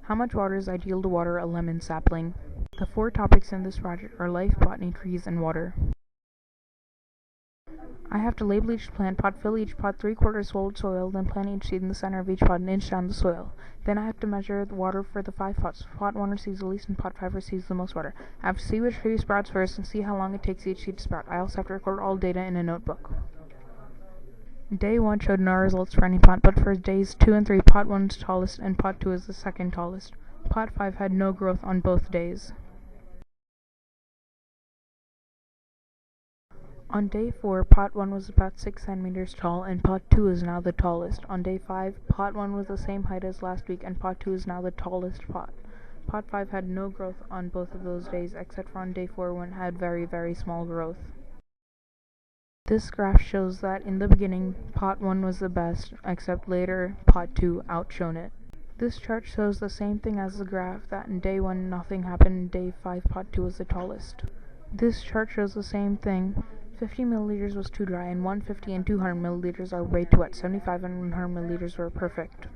How much water is ideal to water a lemon sapling? The 4 topics in this project are life, botany, trees, and water. I have to label each plant, pot, fill each pot 3/4 full with soil, then plant each seed in the center of each pot and inch down the soil. Then I have to measure the water for the 5 pots. Pot 1 receives the least and pot 5 receives the most water. I have to see which tree sprouts first and see how long it takes each seed to sprout. I also have to record all data in a notebook. Day 1 showed no results for any pot, but for days 2 and 3, pot 1 is tallest and pot 2 is the second tallest. Pot 5 had no growth on both days. On day 4, pot 1 was about 6 centimeters tall, and pot 2 is now the tallest. On day 5, pot 1 was the same height as last week, and pot 2 is now the tallest pot. Pot 5 had no growth on both of those days, except for on day 4 when it had very, very small growth. This graph shows that in the beginning, pot 1 was the best, except later, pot 2 outshone it. This chart shows the same thing as the graph, that in day 1 nothing happened, in day 5 pot 2 was the tallest. This chart shows the same thing. 50 milliliters was too dry, and 150 and 200 milliliters are way too wet. 75 and 100 milliliters were perfect.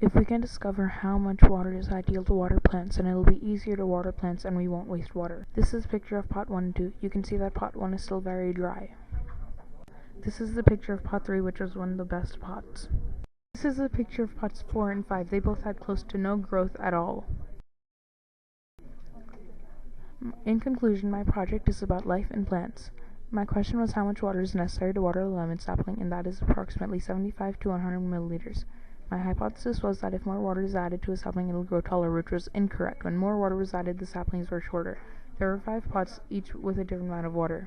If we can discover how much water is ideal to water plants, then it'll be easier to water plants and we won't waste water. This is a picture of pot 1 and 2. You can see that pot 1 is still very dry. This is the picture of pot 3, which was one of the best pots. This is a picture of pots 4 and 5. They both had close to no growth at all. In conclusion, my project is about life in plants. My question was how much water is necessary to water a lemon sapling, and that is approximately 75 to 100 milliliters. My hypothesis was that if more water is added to a sapling, it will grow taller, which was incorrect. When more water was added, the saplings were shorter. There were 5 pots, each with a different amount of water.